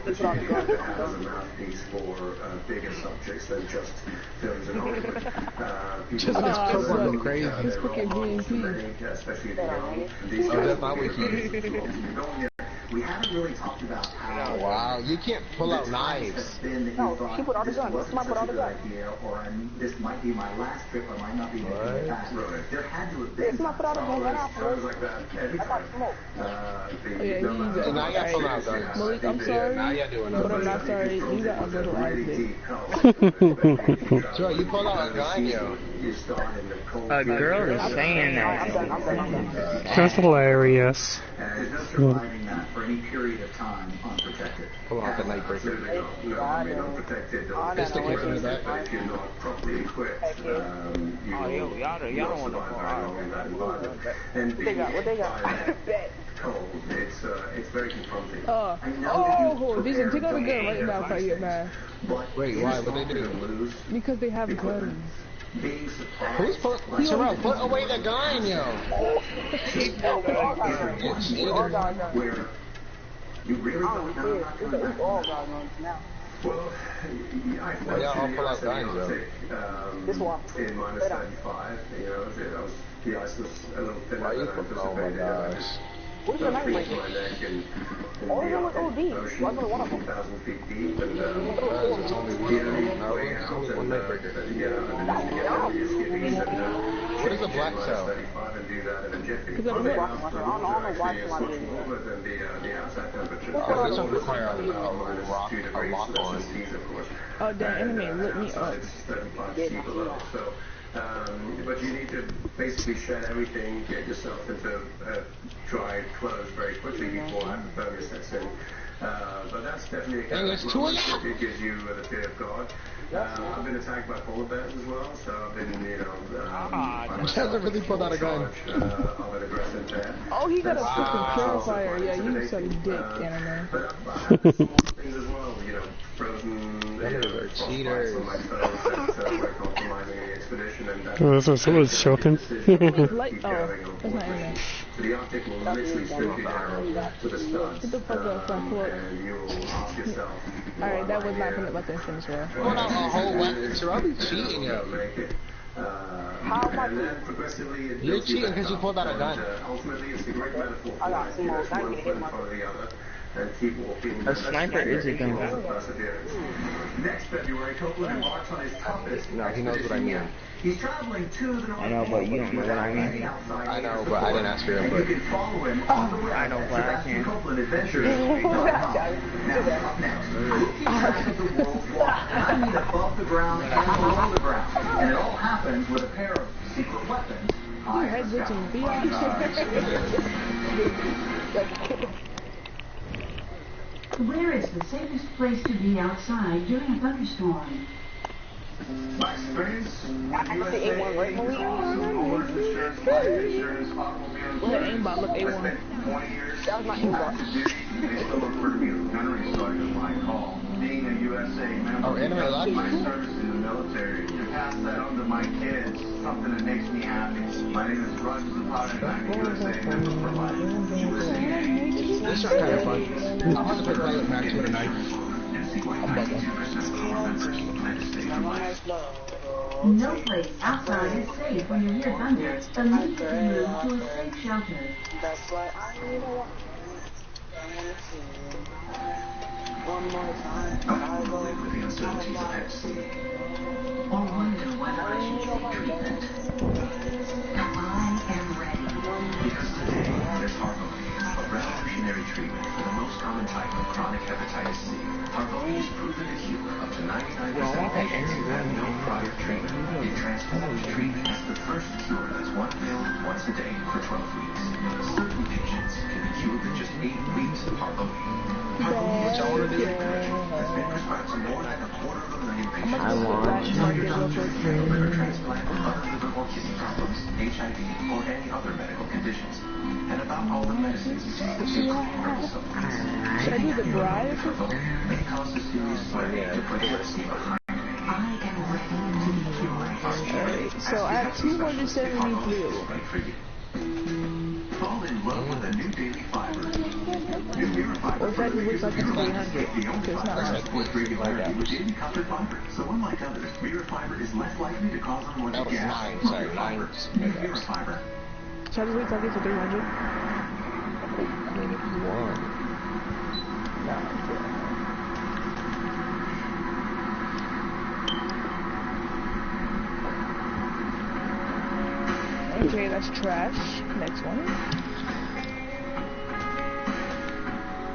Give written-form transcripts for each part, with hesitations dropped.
that you need to have as a mouthpiece for bigger subjects than just films and Hollywood. Just this program crazy. He's cooking BNP. Especially the young. These we haven't really talked about how. Oh, wow, you can't pull out knives. No, she put all the guns. This might put all the guns. Or this might be my last trip, or might not be making it back. There had to have been. This might put all the guns right Sounds like that every time. And now you got to pull out guns. Malik, I'm sorry. Now you're doing but I'm not sorry. You got a little outfit. Sure, you pulled out a gun, yo. A girl is saying that. That's hilarious. There's no surviving that for any period of time unprotected. Pull out the night breaker. Unprotected. It's the kick in the back. If you're not properly equipped, y'all don't want to and What they got? cold, it's very confronting. Vision, take out the gun right now if I get mad. Wait, why? What they do? Because they have guns. Who's Terrell, put away the gun, yo. Where you really don't know. It's all guns now. Well, y'all all pull out guns, yo. This one. In minus 35, you know, the ice was a little thinner than I anticipated. What's your name, Mike? Oh, it was OD. Wasn't one of them. 2,000 feet deep, and It's only one. No, it's only one night breaker. What is a black cell? Because I'm lit. This one requires a lock on. Oh, that anime lit me up. But you need to basically shed everything, get yourself into dry clothes very quickly before hypothermia sets in. But that's definitely a kind of moment. It gives you the fear of God. I've been attacked by polar bears as well, so I've been, you know, Hasn't really pulled out a gun. Of an aggressive bear. Oh, he got a freaking purifier. Yeah, you some dick, anime. But I've had small things as well, you know, frozen. Cheaters. Oh, that's what someone's shouting. Light, oh, that's not anime. The Arctic will literally strip you down to the studs. Get the fuck up, fuck, look. And you'll ask yourself. Alright, that was not gonna let them finish well. Pull out a whole weapon. Terrell be cheating, yo. You're cheating because you pulled out a gun. Ultimately, it's a great metaphor for life. You know, one foot in front of the other. And keep walking. A sniper is a gun. Next February, Copeland embarks on his toughest. No, he knows what I mean. He's traveling to the North I know, but you don't know what I mean. I know, but I didn't ask for your input. You can follow him on the web. I know, but I can't. Copeland Adventures. Now, up next, who keeps track of the world's water? I mean, above the ground and below the ground. And it all happens with a pair of secret weapons. You head bitching, be Where is the safest place to be outside during a thunderstorm? My experience, The A1 right movie? insurance, life insurance, automobile Look at aimbot, look A1. 20 years. That was my aimbot. They still refer to me as gunnery sergeant when I call. Being a USA member, Oh, anime life? my service in the military, to pass that on to my kids, something that makes me happy. My name is Roger Zapata, and I'm a USA member for life. USA. This shot kind of fun. I'm about to play Pilot Max with a knife. No place outside is safe when you hear thunder. The need to be moved to a safe shelter. That's why I need a one more time. I live with the uncertainties of at sea. Or wonder whether I should seek treatment. I am ready. Because today, there's Harvoni, a revolutionary treatment for the most common type of chronic hepatitis C. Harvoni is proven to heal up to 99% of patients who had no prior treatment. It transforms treatment as the first cure that's one pill once a day for 12 weeks. Certain patients can be cured in just 8 weeks of Harvoni. Harvoni is has been prescribed to more than 250,000 patients. I want liver transplant, other liver or kidney problems, HIV, or any other medical conditions. And about all the medicines you take, including herbal supplements. Should I do the drive? May cause a serious swelling to put the medicine behind. I am ready to be cured. Alright, so I have 272. Fall in love with a new daily fiber. New Mirror fiber Or should I just wait till I get to 300? The only It's not fiber that right. supports regularity within copper fiber. So unlike others, mirror fiber is less likely to cause unwanted That was gas. nine, from sorry, your nine fiber. Mirror fiber. Should I just wait till I get to 300? I mean, if you want. No, I'm kidding. Okay, that's trash. Next one.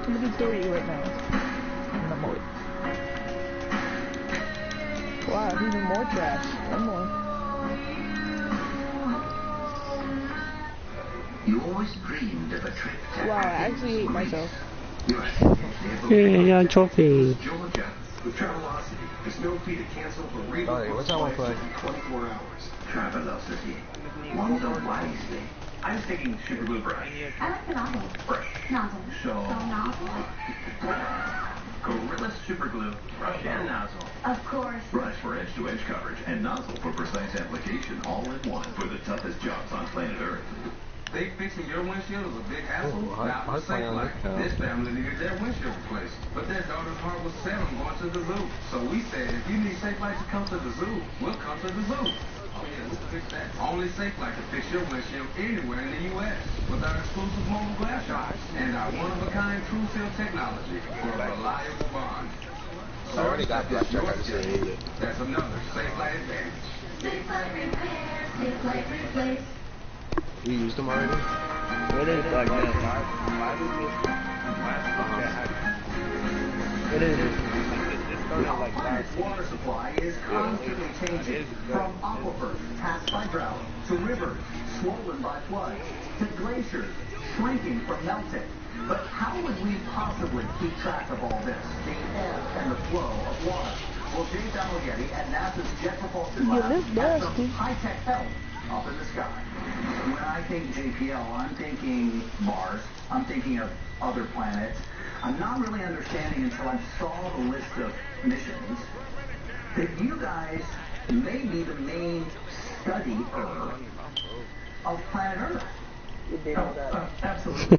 I'm gonna do 30 right now. And I'm away. Wow, even more trash. One more. You always dreamed of a trip to Wow, I actually hate myself. Hey, yeah, trophy. Georgia, with Travelocity, there's no fee to cancel or refund. Alright, what's that one for? 24 hours. Travelocity. Wonder wisely. I was thinking super glue brush. I like the nozzle. Brush. Nozzle. So, nozzle? Gorilla super glue, brush and nozzle. Of course. Brush for edge-to-edge coverage and nozzle for precise application, all in one for the toughest jobs on planet Earth. They fixing your windshield is a big hassle. Oh, Now, I it's safe like this family needed their windshield replaced, but their daughter's heart was set on going to the zoo. So we said, if you need Safe Light to come to the zoo, we'll come to the zoo. Oh yeah, let's fix that. Only Safe Light can fix your windshield anywhere in the U.S. with our exclusive mobile glass shops and our one-of-a-kind True Seal technology for a reliable bond. I already got black check, I just didn't use it. That's another Safe Light advantage. Safe light repair, safe light replace. You used them already? What is like that? Why do this? What is it? It started like Planet's water supply is constantly changing, from aquifers tapped by drought, to rivers swollen by floods, to glaciers shrinking from melting. But how would we possibly keep track of all this, the ebb and the flow of water? Well, Dave Dalgety at NASA's Jet Propulsion You Lab look has some nasty. high-tech help up in the sky. When I think JPL, I'm thinking Mars, I'm thinking of other planets. I'm not really understanding until I saw the list of missions that you guys may be the main studier of planet Earth. Absolutely.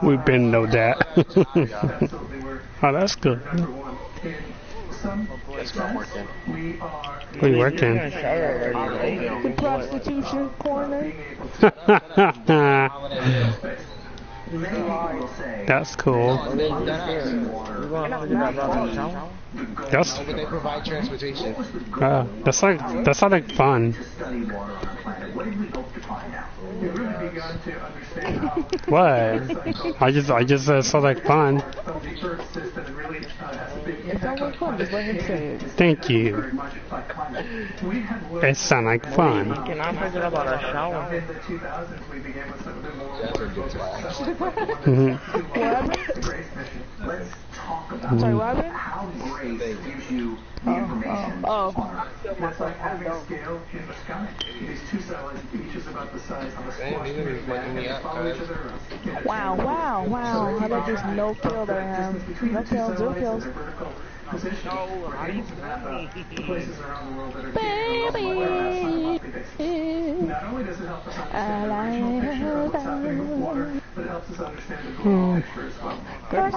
We've been know that. Oh, that's good. It's not working. We working. The prostitution corner. That's cool. That's But they provide transportation. that's like fun. What? I just said so like fun. It sounds like fun, just let him say it. Thank you. It sounds like fun. Can I forget about our shower? That's a good swag. Let's talk about I'm sorry, what happened? how Grace gives you the information Oh. on Earth. It's like having a scale in the sky. These two satellites, each is about the size of a squash. Even if They making me up, follow each guys. other around. Wow, wow, wow. How about this no kill that I have? No kills, no kills. Position. We're able to map out the places around the world that are Baby. not only does it help us understand the regional picture of what's happening with water, but it helps us understand the global picture as well. But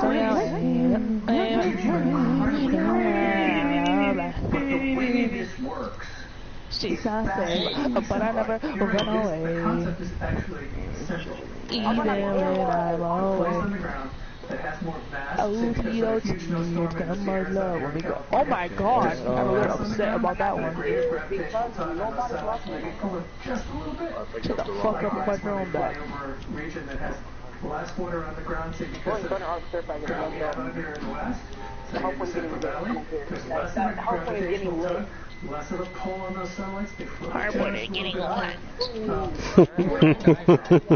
the way this works, She saw it, but I never run the away. concept is actually simple. Even when I'm Place on away. the ground that has more mass, Oh, say because you of a huge snowstorm in come the my Sierras love out when we here in go. Oh my California. god, I'm a little upset about that one. Greatest gravitational tug on the south, maybe pulling just a little bit. Shut the fuck up and put your own back. Over a region that has less water on the ground, say because of gravity out here in the west, say in the Central Valley, there's less of a gravitational tug, less of a pull on those satellites. They float just a little bit higher.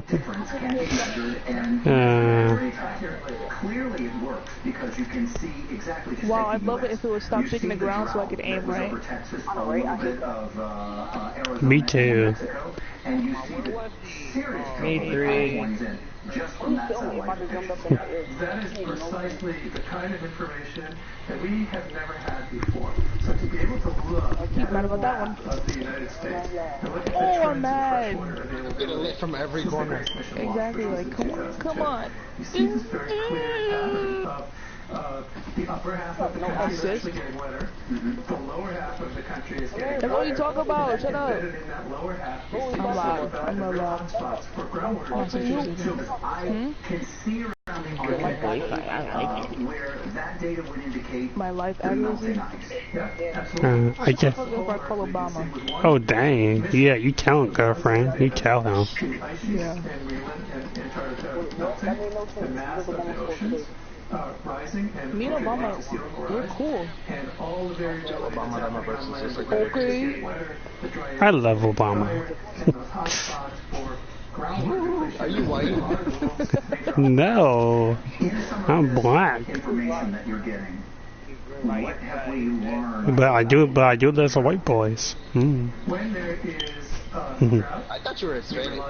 Difference can be measured and very accurately. Clearly it works because you can see exactly. Just Wow, take I'd the love it US. if it would stop You sticking see the ground so I drought could aim that was right. over Texas, a little bit of Arizona Me and too. Mexico, and you see the serious trouble Me that three. California's in just from that satellite picture. That is precisely the kind of information that we have never had before. So to be able to look at mad a about that map of the United States and look at the Oh, I'm trends in mad. freshwater availability. Get it lit from every corner. Exactly, like, come on. You see this very clear pattern of the upper half of the country is actually getting wetter. The lower half of the country is getting That's all you talk about. Shut up. Embedded in that lower half, I'm loud. I'm real loud. hotspots for groundwater. Oh, so you- I can see around the My Wi-Fi, I like it. where that data would indicate My life the melting accuracy. ice. Yeah, absolutely. I guess. Fuck if I call Obama. Oh dang. Yeah, you tell him, girlfriend. You tell him. The ice sheets Yeah. in Greenland and Antarctica melting, the mass of the oceans rising, and Me and Obama, the sea level we're rise, cool. and all the variability that's happening on land, the Okay. getting wetter, the drier, I love Obama. drier, and those hot spots for groundwater depletion. Are you white? white? No. In some of I'm this black. information that you're getting, what have we learned? But I do listen to white boys. Mm. When there is Mhm. drought, I thought you were Hispanic.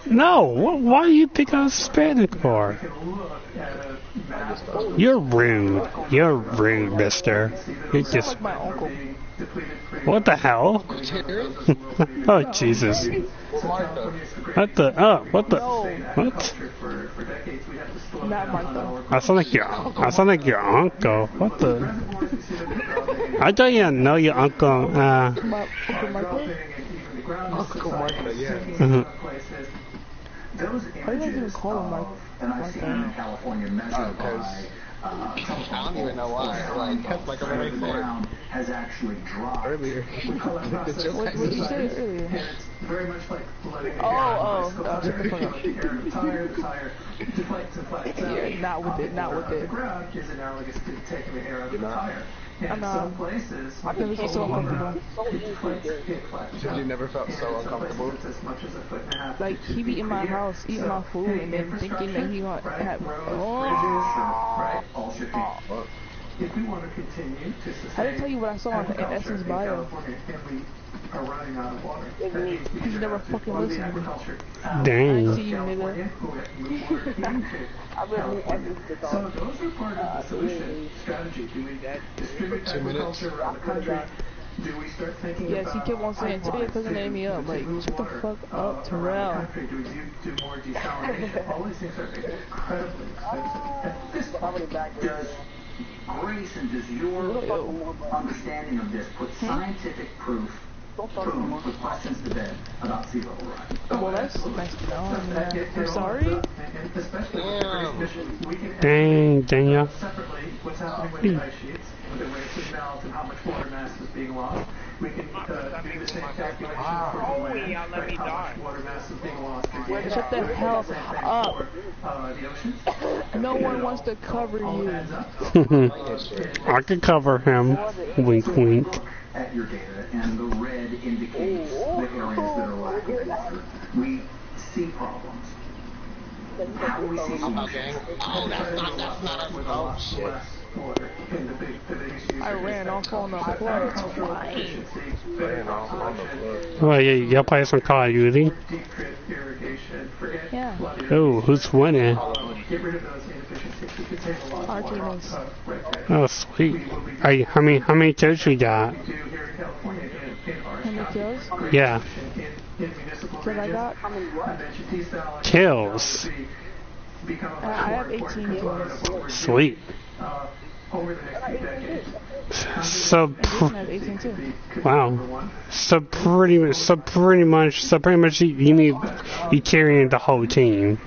No, why do you think I'm Hispanic for? you can look at a map of You're rude. You're rude, mister. You're just... Like my uncle. being depleted pretty What the hell? Oh, Jesus. What the... Oh, what the... What? for decades. We have to slow Not down Martha. on I sound like your uncle. What the... reservoirs. We see that they're dropping, I don't even know your uncle. My Uncle dropping, Michael? and even the ground is Uncle Martha, yeah. sinking in Mhm. some places. Those Why do you even images call him of, Mark? and I've seen them in California measured by I don't even know why. Like, that's like a right the there. ground has actually dropped. Earlier. We call that process What did you say earlier? and it's very much like letting the Oh, air oh, the shut the fuck up. air in the tire deflects and flattens out. Yeah, not with it, not with The it. ground is analogous to taking the air out of the tire. And I'm, some places, I've never felt so uncomfortable. it deflates, it flattens out. You never felt so And some uncomfortable? places it's as much as a foot and a half. Like, he be in my house eating my food and then thinking that he gonna have... Oh. Right, all shipping. If we want to continue to sustain I didn't tell you what I saw in agriculture Essence in bio. California, and we are running out of water. That means we You either never have to fucking fund the listened to me. agriculture Dang. I see you, California, nigga. who have moved water into California. So those are part of the solution strategy. Do we distribute 2 minutes. agriculture around the country? Do we start thinking Yes, about he kept on saying, today it doesn't name me up. Like, shut the fuck up, Terrell. do we do more desalination? All these things are incredibly expensive. At this point, Does Grace and does your understanding of this put scientific proof put questions to bed about sea level rise? Well, that's nice to know. I'm sorry? and especially with the Grace mission, we can Dang, Daniel. separately what's happening with the ice sheets, with the rates of melt and how much water mass is being lost. We can do the same calculation for the land, right, how much water mass is being lost. Shut the hell up. For the oceans. No one wants to cover All you. adds up. I could cover him. Wink, wink. At your data, and the red indicates the areas that are lacking water. We see problems. How do we see solutions? With a lot less water. And the biggest use I ran off on the floor agricultural twice. efficiency, better population, Oh, yeah, y'all play some Call of Duty? deep grid irrigation, forget Yeah. flood Oh, who's winning? Get rid of those inefficiencies. We could save a lot Our of team water is- right there. Oh, sweet. How many kills you got? We do here in California in Orange How many County. kills? Great Yeah. position in municipal That I regions. got? I mentioned T-style. Kills. Become a I much have more 18 important component of what we're doing, Sweet. over the next few decades. So, I have 18 too. wow. So pretty much you need you carrying the whole team.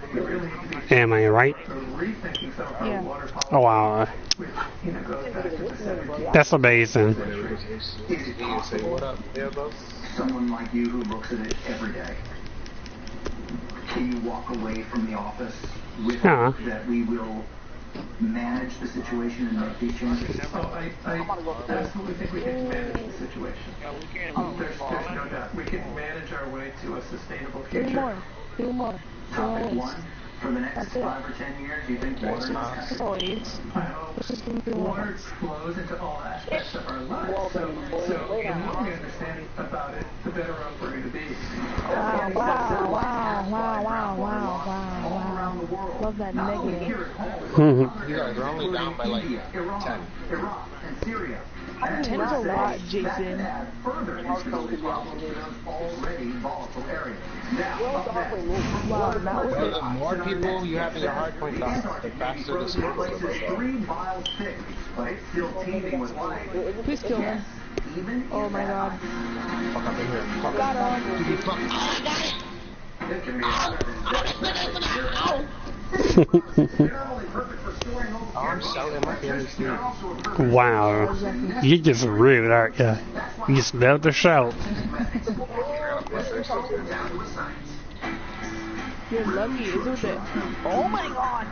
Am I right? Rethinking some of our Yeah. water policy, Oh wow, which goes back to the 17th that's amazing. century. Is it possible someone like you who looks at it every day, can you walk away from the office with Yeah. hope that we will manage the situation and make these changes? Oh, I absolutely think we can manage the situation. There's no doubt. We can manage our way to a sustainable Do future. more. Do more. Topic Nice. one, For the next That's it. 5 or 10 years, you think water is That's all it is. I hope water flows into all aspects of our lives. So the more we understand about it, the better off we're going to be. Wow. Love that negative. You guys are only down by like 10. Iraq and Syria. 10 is a lot, Jason. Further instability problems in those already volatile areas. Now, Wow, that was The more people you have in your hard point on, the faster the smoke will go. 3 miles thick, but it's still teeming with life. Please kill him. Oh my god. Fuck up in here. Fuck Got up. him. Dude, you fuck. Oh, I got it! It can be Oh, I'm shouting my family's food. Wow. You just rude, aren't you? You just love to shout. You're lucky, isn't it? Oh my god.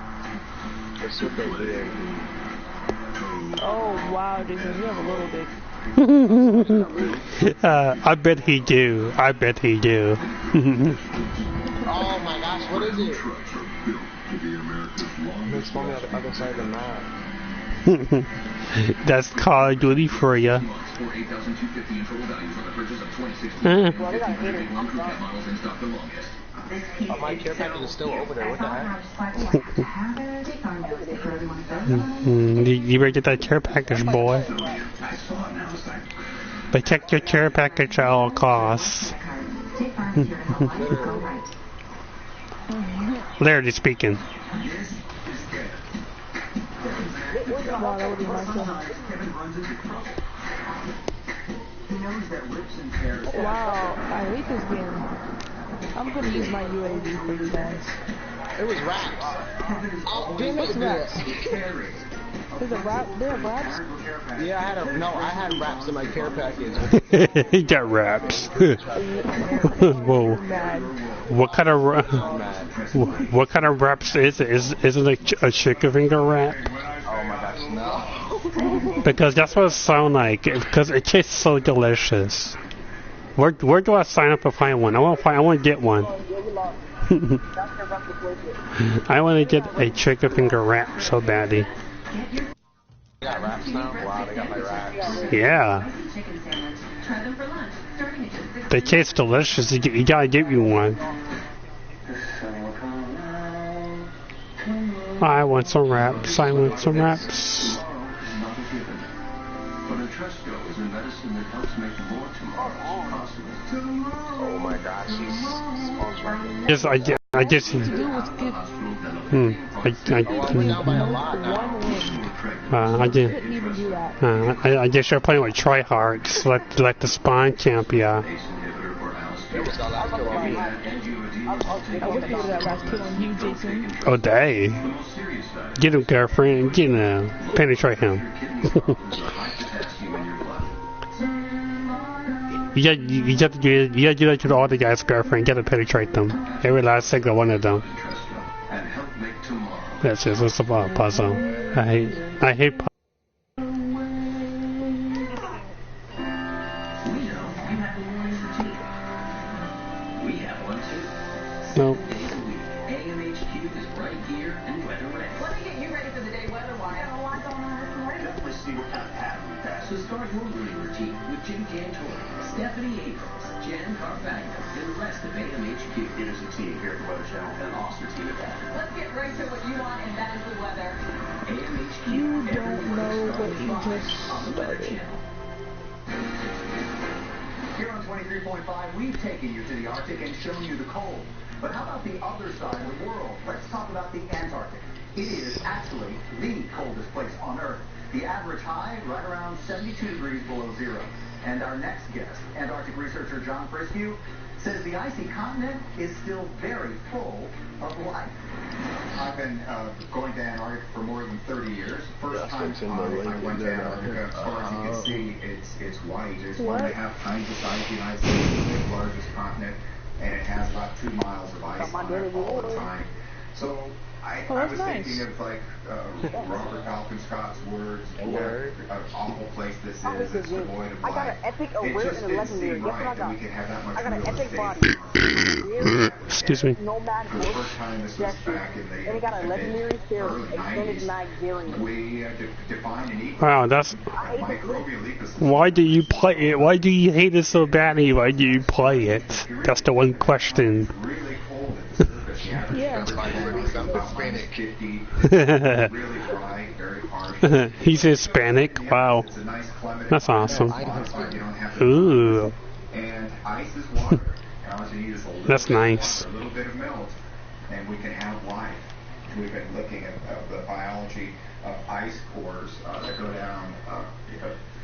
That's what they did. Oh wow, Jason, you have a little dick. I bet he do. I bet he do. Oh my gosh, what is it? It's only on the other side of the map. That's Call of Duty for you. Oh, my care package is still over there, what the heck? You better get that care package, boy. Protect your care package at all costs. Literally speaking. Wow, that would be my son. Wow, I hate this game. I'm gonna use my UAV for you guys. It was raps. Oh, damn it. What's raps? There's a rap? There are raps? Yeah, I had raps in my care package. He got raps. Whoa. Mad. What kind of raps is it? Isn't it a chicken finger wrap? Oh my gosh, no. Because that's what it sounds like. Because it tastes so delicious. Where do I sign up to find one? I want to get one. I want to get a chicken finger wrap so badly. They got raps now? Wow, they got my raps. Yeah. They taste delicious. You gotta get me one. I want some wraps. I want some wraps. Oh my gosh, she's sponsoring. Just I just. To do was give Oh, I went down by a lot now. one win. I just. Couldn't even do that. I just started playing with tryhards, like the spawn camp, yeah. It was the last kill on me. I wish you would have that last kill on you, Jason. Oh, dang. Get him, girlfriend. Get him. Penetrate him. You have to do that to all the guys' girlfriend. You got to penetrate them. Every last single one of them. That's just what's about puzzle. I hate puzzle. Nope. AMHQ is right here and weather ready. Let me get you ready for the day weather-wise. Got a lot going on this morning. Definitely see what kind of pattern we pass. So start your grooming routine with Jim Cantori, Stephanie Abrams, Jen Carfagna, and the rest of AMHQ. It is a team here at the Weather Channel and an awesome team at that. Let's get right to what you want, and that is the weather. AMHQ. You don't know what you just on the Weather started. Channel. Here on 23.5, we've taken you to the Arctic and shown you the cold. But how about the other side of the world? Let's talk about the Antarctic. It is actually the coldest place on Earth. The average high right around 72 degrees below zero. And our next guest, Antarctic researcher John Friskew, says the icy continent is still very full of life. I've been going to Antarctica for more than 30 years. First time I went to Antarctica, as far as you can see, it's white. It's 1.5 times the size of the United States, the fifth largest continent, and it has about 2 miles of ice on it all the time. So I was thinking of like Robert Falcon Scott's words, what an awful place this is. It's devoid of life. It just didn't seem right that we could have that much real estate on Excuse me. Nomad For the first time, this was back in the and it got a legendary series, early extended 90s. Nigerian. We defined an Wow, that's. microbial ecosystem. Why do you play it? Why do you hate it so badly? Why do you play it? That's the one question. Really cold at the surface. The average Yeah. temperature is about -50. Really dry, very harsh. He's Hispanic. Wow, It's a nice climate. that's awesome. You don't have to. Ooh, And ice is water. And all you need is a little that's bit of nice. water, a little bit of melt, and we can have life. We've been looking at the biology of ice cores that go down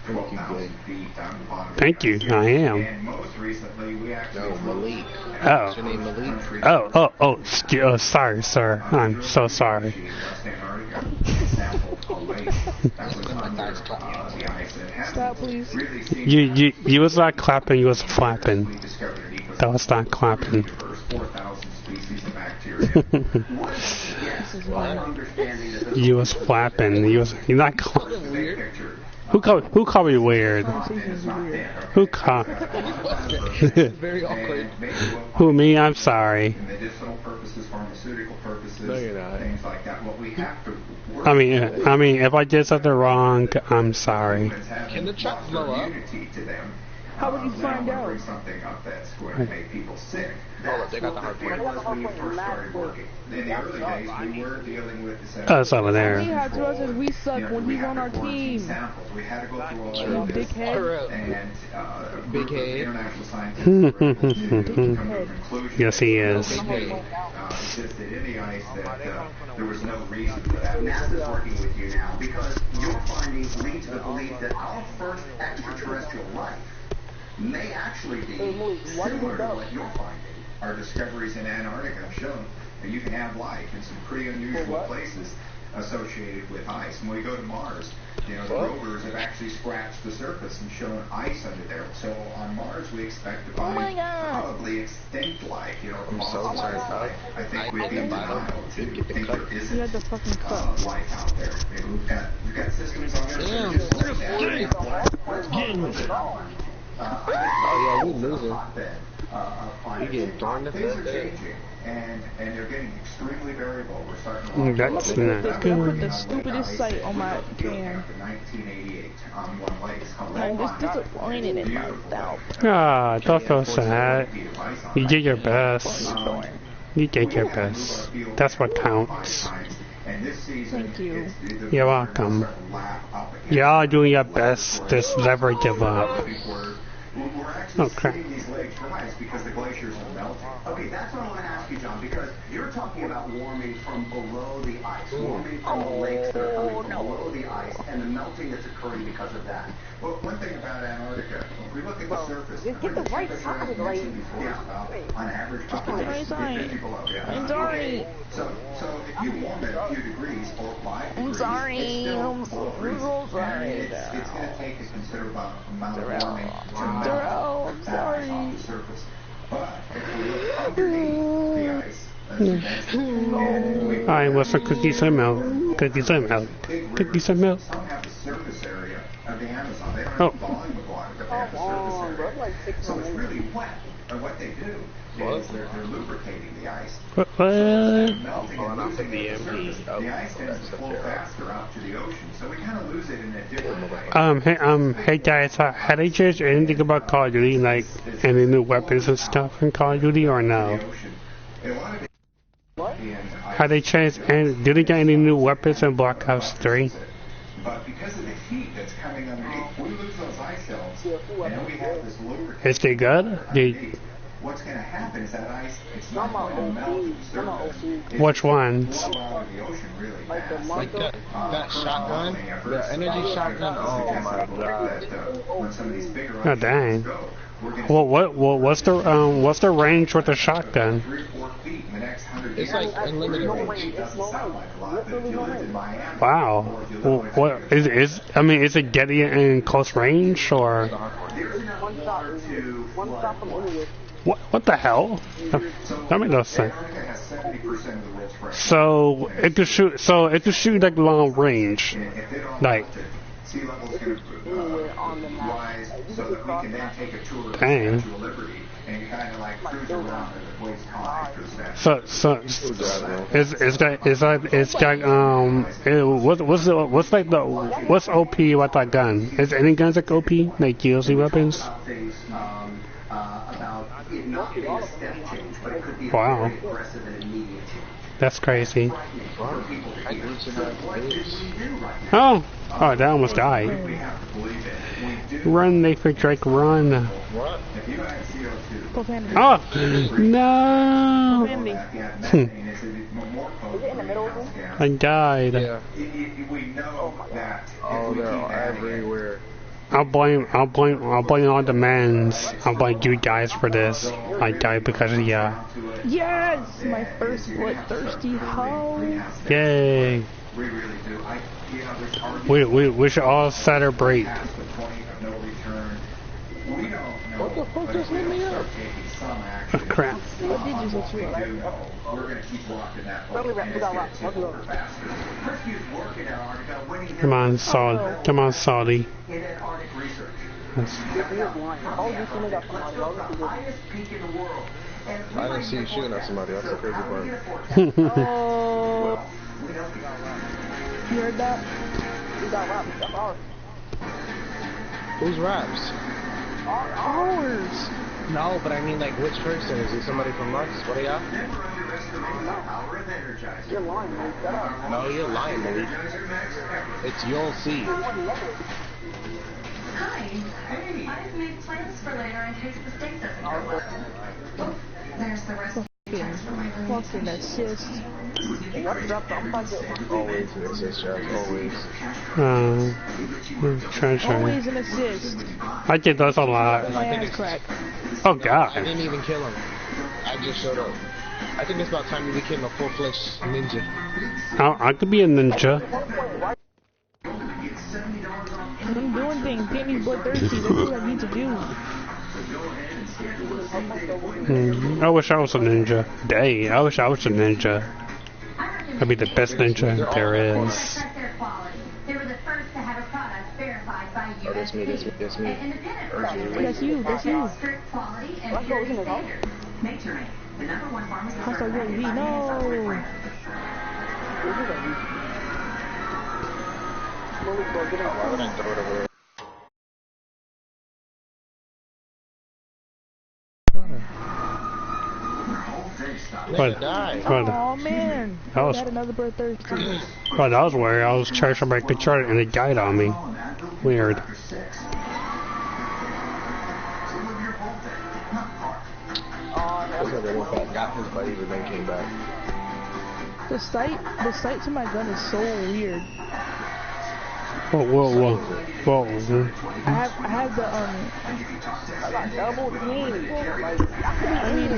12,000 feet down to the bottom. of Thank the you. ice. I am. And most recently, we actually No, Malik. Oh. What's your name, Malik? Oh, sorry, sir. I'm so sorry. Stop, please. You was not clapping. You was flapping. That was not clapping. You was flapping. You're not clapping. Who called me weird? Who called? Very awkward. Who, me? I'm sorry. Medicinal purposes, pharmaceutical purposes, No, you're not. things like that. What we have to work I mean, if I did something wrong, I'm sorry. Can the truck blow up? to them. How would you find out? Bring something up that's going to make people sick. Hold up, they got the hard It was when we first started working. In the early days, we were dealing with this. Oh, it's over He there. had to us as we suck when he's on our team. Samples. We had to go through all You of this. dickhead. And Big head. international scientists were able to come to a conclusion. Yes, he is. It's just that in the ice that there was no reason for that. NASA's working with you now because your findings lead to the belief that our first extraterrestrial life may actually be similar to what you're finding. Our discoveries in Antarctica have shown that you can have life in some pretty unusual places associated with ice. When we go to Mars, the rovers have actually scratched the surface and shown ice under there. So on Mars, we expect to find probably extinct life, fossilized life. I think we'd be in denial to think there You isn't had the fucking cup. life out there. We've got systems on there that are just like that. Oh, yeah, we losing. You getting darned if Things are that day. changing, and they're getting extremely variable. We're starting to That's I not put good. the stupidest site on my can. 1988 on one lake. It's called I'm just disappointed in myself. Ah, don't feel sad. You did your best. You did your best. That's what counts. Thank you. You're welcome. Y'all doing your best. Just never give up. We're actually Oh, crap. seeing these lakes rise because the glaciers are melting. Okay, that's what I want to ask you, John, because you're talking about warming from below the ice, warming from the lakes that are coming from below the ice, and the melting that's occurring because of that. Well, one thing about Antarctica, if we look at the surface, Just get the right side, like. on average, Sorry, sorry. 50 below. Yeah. I'm sorry. So if you warm it a few degrees or 5 degrees, I'm sorry. it's still I'm freezing. so sorry. And it's going to take a considerable amount of warming to melt Darrell, I'm that sorry. off the surface. But if we look underneath the ice, and we I want some cookies and milk. Cookies and milk. Cookies and milk. some have the surface area of the Amazon. They don't Oh. have the volume of water, but they have the surface area. So it's really wet. And what they do is they're lubricating the ice. What? Melting Oh, and not losing the the MP. surface. Oh, The ice tends to that's flow up there. faster out to the ocean, so we kind of lose it in a different way. Hey guys, have they changed anything about Call of Duty, like any new weapons and stuff in Call of Duty, or no? A lot of it- and Have they changed? And did they get any new weapons in Black Ops 3? But because of the heat that's coming underneath, we lose those ice shelves, and then we have this lubricant. Is they good? underneath. What's going to happen is that ice, it's not going to melt to the surface. It's Which ones? flow out of the ocean really fast. Like that shotgun, the energy shotgun. Oh my god. When some of these bigger Oh ice dang. go, we're gonna What's the range with the shotgun? 3 or 4 feet in the next 100 It's years. like unlimited range. It doesn't sound like a lot, but if you lived in Miami, Wow. or if you live What is? I mean, is it getting it in close range or there's enough water to Stop them anyway. what the hell? That makes no sense. Antarctica has 70% of the world's fresh So it could shoot. So it could shoot like long range. water. If they don't Like- melt it, sea level's going to rise so that we can then take a tour of the Dang. Statue of Liberty and you kind of like cruise around and the place collects that. What's OP about that gun? Is any guns like OP, like DLC weapons? About it not being a step change, but it could be Wow. a very aggressive and immediate change. That's crazy. For people to hear. So what did we do right now? Oh, that almost died. We have to believe it. We do. Run, Nathan Drake, run. What? If you had CO2. Profanity. Oh, no. Profanity. Is it in the middle of them? I died. Yeah. We know that. Oh, they're everywhere. I'll blame all the mans. I'll blame you guys for this. I died because of ya. Yes! My first bloodthirsty hoe. Yay. We really do. We should all celebrate. We don't know. What the fuck just hit me up? Oh, crap. What did you say to you? We're going to keep walking that Come on, Saudi. Come on, Saudi. in Antarctic research. I didn't see you shooting at somebody. That's the crazy part. Oh. You heard that? We got robbed. That's ours. Who's Raps? Ours. No, but I mean, like, which person? Is it somebody from Mars? What are y'all? You're lying, man. Shut up. No, you're lying, Malik. It's you'll see. Hi. I've made plans for later in case the steak doesn't go well. There's the rest of the text from my room. Fucking assist. What dropped off by the... Always an assist, Charles. Always. Treasure. Always an assist. I did those a lot. My ass crack. Oh, I God. didn't even kill him. I just showed up. I think it's about time you became a full-fledged ninja. I could be a ninja. I'm doing things. Get me bloodthirsty. That's what I need to do. I wish I was a ninja. Dang, I wish I was a ninja. I'd be the best ninja there is. They were the first to have a product verified by USP. That's me. An independent person That's you. That's you. strict quality and purity standards. Nature, the #1 pharmaceutical Hostile UAV. No. But, Oh man. That was- I had another bloodthirsty. that was weird. I was charging my controller and it died on me. Weird. Looks like they went back, got his buddy, but then came back. The sight to my gun is so weird. Whoa. I have the I got double teamed. Like, I mean,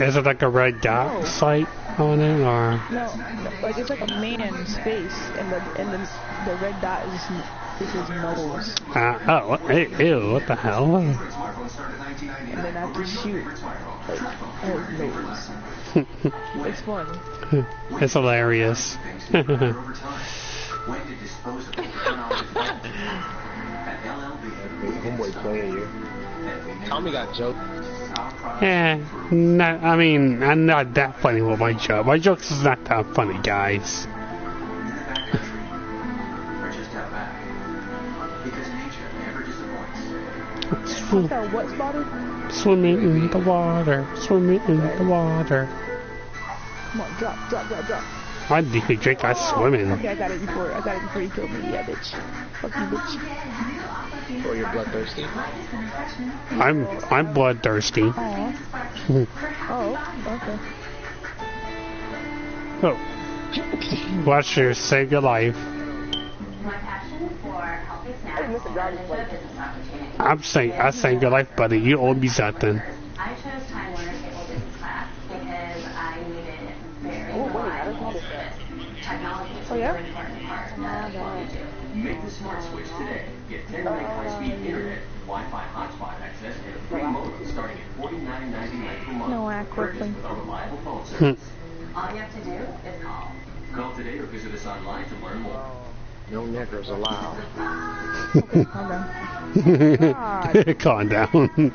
Is it like a red dot sight on it, or? no, like it's like a man's face, and the red dot is his nose, Ew, what the hell? and then I have to shoot like at his nose. It's fun. It's hilarious. Homeboy playing you. Tommy got joked. I mean, I'm not that funny with my joke. My jokes is not that funny, guys. What's that? What spotted? Swimming in the water. Swimming in the water. Come on, drop. I think Drake got swimming. Okay, I got it before you killed me. Yeah, bitch. Fuck you, bitch. Oh, you're bloodthirsty? I'm bloodthirsty. Aw. Oh, okay. Oh. Watch your save your life. My passion for healthy snacks and a business opportunity. I saved your life, buddy. You owe me something. I chose Time Warner Cable Business Class because I needed very reliable service. Technology is a very important part of what we do. Make the smart switch today. Get 10 meg high-speed internet, Wi-Fi hotspot access, and a free modem starting at $49.99 per month. No, Purchased with a reliable phone service. All you have to do is call. Call today or visit us online to learn more. No niggers allowed. Okay, calm down. God. Calm down.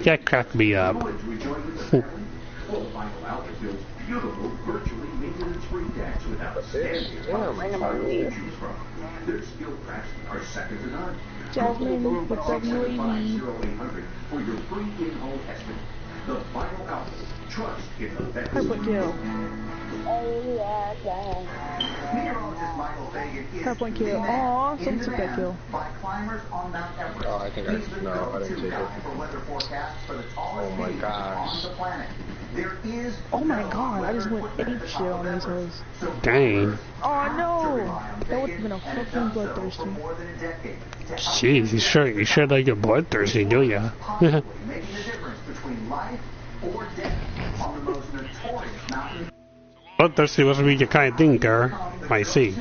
That cracked me up. Beautiful, virtually maintenance-free decks without standing to choose from. Their skilled craftsmen are second to none. Jasmine, what's up, UAV? 0800 for your free in-home estimate. The Vinyl Outlet. Trust in the best. Hardpoint kill. Meteorologist Michael Fagan is Hardpoint kill. Aw, someone took that kill. by climbers on Mount Everest. Oh, I think I- He's the no, I didn't go-to take guy it. for weather forecasts for the tallest Oh my peaks gosh. on the planet. There is Oh my no god, I just weather went equipment ape at the shit top on of these Everest. hoes. So Dang. Oh no! rely on That would have Fagan, been a and has fucking done so bloodthirsty. for more than a decade to help Jeez, you sure like you're bloodthirsty, do ya? possibly making the difference between life or death on the most notorious mountain. Bloodthirsty must be your kind of thing, girl. I see.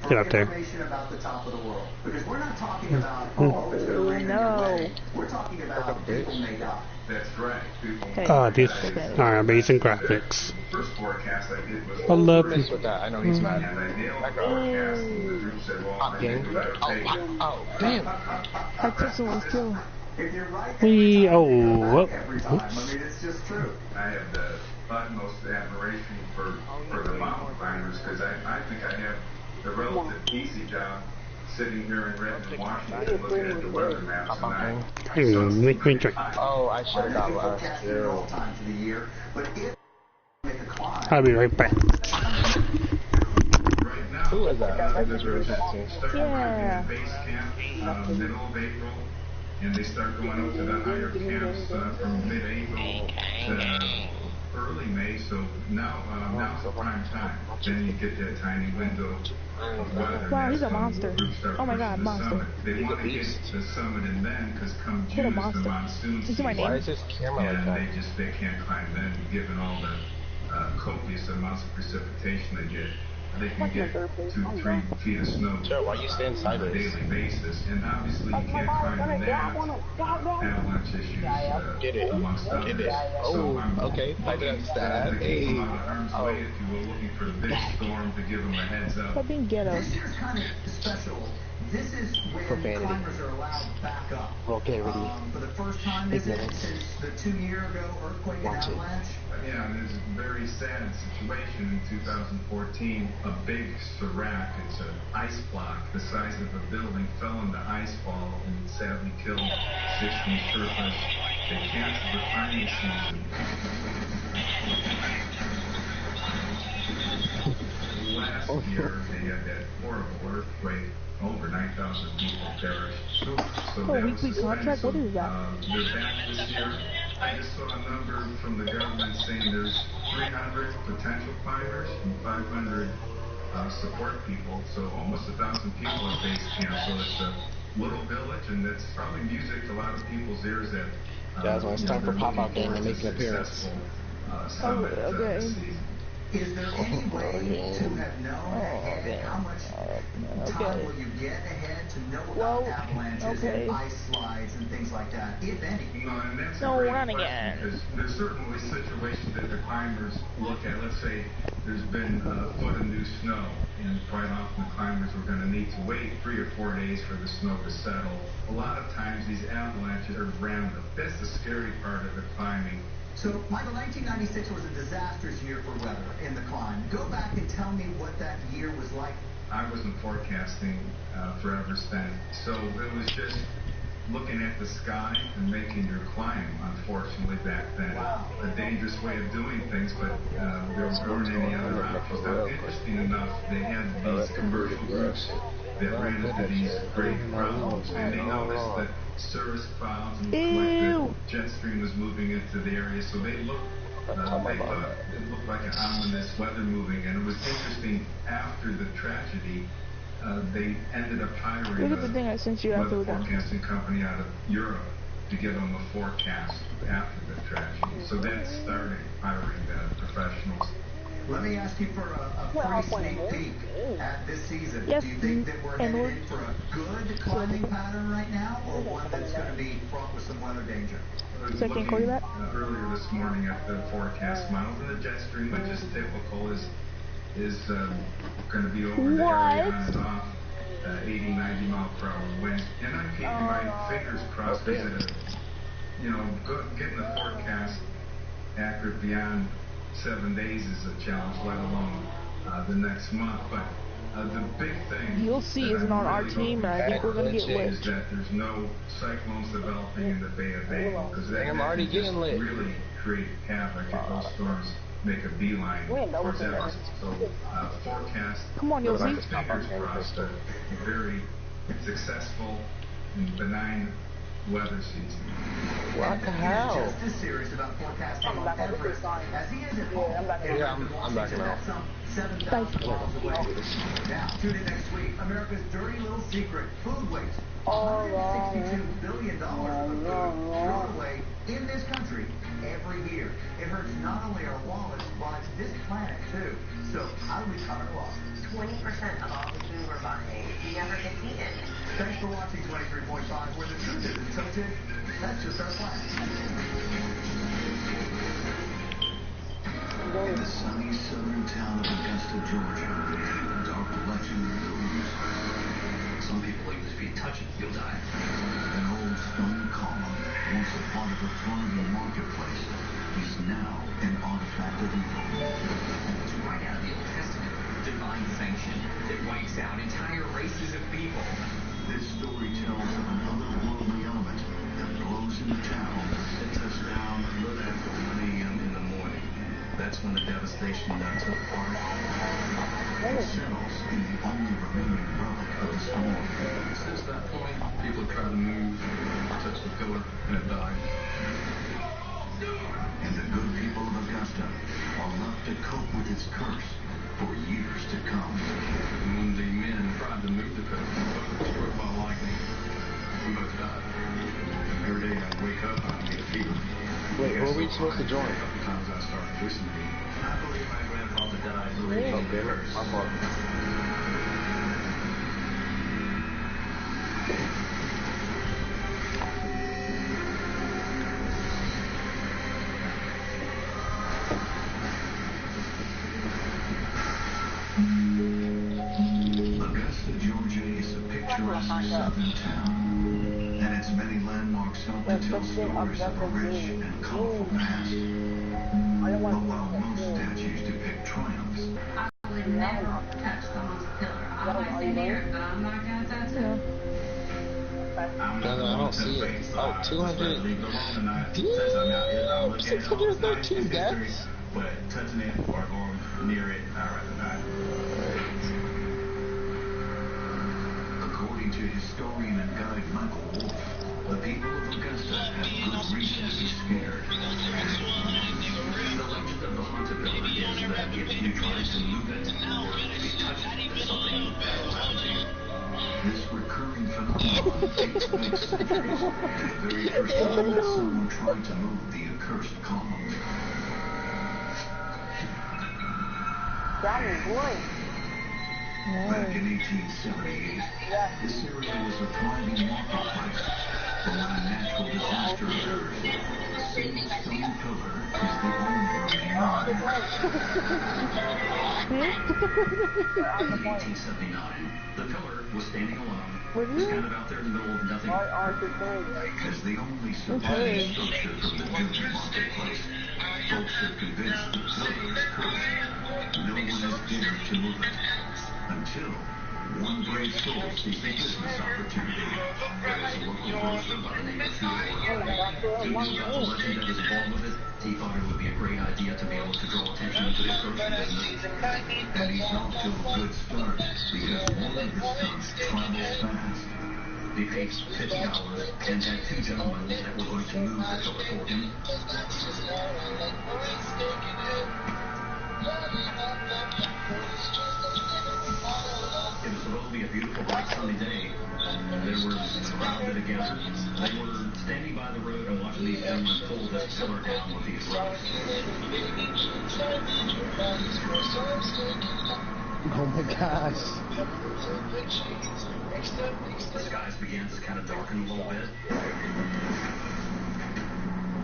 Get up there. Information about the top of the world. Because we're not talking about oh, it's gonna rain in your no. way. We're talking about people made up. That's right. Hey, These okay. are amazing graphics. First forecast I did was I love Mess with that. I know he's mad. and I nailed the forecast. The group said, well, Hot gang. Oh, damn. I took someone's kill. If you're right, We every time. I whoops. mean, it's just true. I have the utmost admiration for the mountain climbers because I think I have the relative easy job sitting here in Redmond, Washington, looking at the weather maps, and I I don't know, make me drink. Oh, I should have got last. Forecasted at all times of the year, but if make a climb, I'll be right back. right now, Who is that? this was Passing. starting Yeah. in base camp middle of April, and they start going up to the higher camps from mid-April to early May. So now's the prime time. Then you get that tiny window of weather. Wow, he's a That's when monster. groups start Oh my pushing god, the monster. summit. They want to get the summit in then, because come What a June is the monster. monsoon Is it my season. Why name? is his camera like And that? they can't climb then, given all the copious amounts of precipitation they get. They can get 2-3 feet of snow Sure, why you stand on a sideways? daily basis, and obviously you can't climb in that. Avalanche issues, Get it. amongst others. Get it. So Oh, I'm okay. I looking understand. to keep them Hey. out of harm's Oh. way, if you will, looking for the big storm to give them a heads up. Stop being ghetto. this year's kind of special. This is when Profanity. climbers are allowed back up. Vulgarity. For the first time, is it, Ignorance. since the 2-year-ago earthquake and Watch it. avalanche? Yeah, and there's a very sad situation in 2014. A big serac, it's an ice block the size of a building, fell into icefall and sadly killed 16 surfers. They canceled the climbing season. Last year, they had that horrible earthquake. Over 9,000 people perished. So that was weekly suspended. contract? What is that? They're back this year. I just saw a number from the government saying there's 300 potential climbers and 500 support people. So almost 1,000 people at base camp. So it's a little village, and it's probably music to a lot of people's ears that Guys, when it's time for they're pop-out looking game to forward make an appearance. successful, summit okay. this season. Is there any way to have known ahead how much time will you get ahead to know about Well, avalanches okay. and ice slides and things like that, if any? And that's No, a great not question, again. because there's certainly situations that the climbers look at. Let's say there's been a foot of new snow, and quite often the climbers are going to need to wait 3 or 4 days for the snow to settle. A lot of times these avalanches are random. That's the scary part of the climbing. So, Michael, 1996 was a disastrous year for weather in the climb. Go back and tell me what that year was like. I wasn't forecasting for Everest, so it was just looking at the sky and making your climb, unfortunately, back then. A dangerous way of doing things, but there weren't any other options. Now, interesting enough, they had these commercial groups that ran into these great problems, and they noticed that cirrus clouds and like the jet stream was moving into the area, so they thought it looked like an ominous weather moving, and it was interesting. After the tragedy, they ended up hiring Look at the thing I sent you after weather we're done. forecasting company out of Europe to give them a forecast after the tragedy. So that started hiring the professionals. Let me ask you for a free sneak peek at this season. Yes, Do you think that we're headed in for a good climbing pattern right now, or one that's going to be fraught with some weather danger? So I can call you back? Earlier this morning at the forecast miles, and the jet stream, which is typical, is going to be over the area on and off, 80, 90 mile per hour winds. And I'm keeping my fingers crossed because getting the forecast accurate beyond 7 days is a challenge, let alone the next month. But the big thing you'll see isn't on our team, and I think we're gonna get lit. Is that there's no cyclones developing in the Bay of Bengal, because that I'm already getting lit. Really create havoc if those storms make a beeline towards Everest. So forecast. Come on, you'll see. Fingers crossed. A very successful and benign weather season. What the hell? Just as serious about forecasting on Everest as he is at home. Yeah, I'm backing out. Some 7,000 miles away. Now, tune in next week. America's dirty little secret: food waste. $162 billion worth of food thrown away in this country every year. It hurts not only our wallets, but this planet too. So how do we cut our losses? 20% of all the food we're buying never gets eaten. Thanks for watching 23.5, where the truth isn't tilted. That's just our plan. In the sunny southern town of Augusta, Georgia, dark legend looms. Some people believe if you touch it, you'll die. An old stone column, once a part of a thriving marketplace, is now an artifact of evil. It's right out of the Old Testament. Divine sanction that wipes out entire races of people. This story tells of an otherworldly element that blows into town. It touched down a little after 1 a.m. in the morning. That's when the devastation took part. It settles in the only remaining relic of the storm. Since that point, people have tried to move, touch the pillar, and it died. And the good people of Augusta are left to cope with its curse for years to come. When the men tried to move the pillar, both were struck by lightning. We both died. Every day I wake up, I get a fever. Wait, who are we supposed to join? A couple times I start hallucinating. I believe my grandfather died believing in the curse. My fault. Augusta, Georgia is a picturesque southern town, and its many landmarks help to tell stories of a rich and colorful past. But while most statues depict triumphs, I would never touch someone's pillar. I might stay near it, but I'm not going to touch it. I don't see it. Oh, 200. Damn, 613 deaths. But touching it or going near it, I'd rather not. according to historian and guide Michael Wolff, the people of Augusta have good reason to be scared. The legend of the haunted pillar is that if you try to move it or if you touch it, something bad will happen to you. This recurring phenomenon dates back centuries to the very first time that someone tried to move the accursed column. That is boring. Back in 1878, this area was a thriving marketplace, but when a natural disaster occurs, a single stone pillar is the only remaining In 1879, the pillar was standing alone. It was kind of out there in the middle of nothing. as the only surviving structure from the doomed marketplace. Folks are convinced the pillar is cursed. No one has dared to move it until one brave soul sees a business opportunity. There was a local grocer by the name of Theodore. He knew about the legend that was involved with it. He thought it would be a great idea to be able to draw attention to his grocery business. And he's off to a good start because one of his stunts travels fast. He paid $50 and had two gentlemen that were going to move the pillar for him. It was supposed to be a beautiful, bright, sunny day. There were a crowd that had gathered. They were standing by the road and watching these gentlemen pull this pillar down with these ropes. Oh my gosh. The skies began to kind of darken a little bit.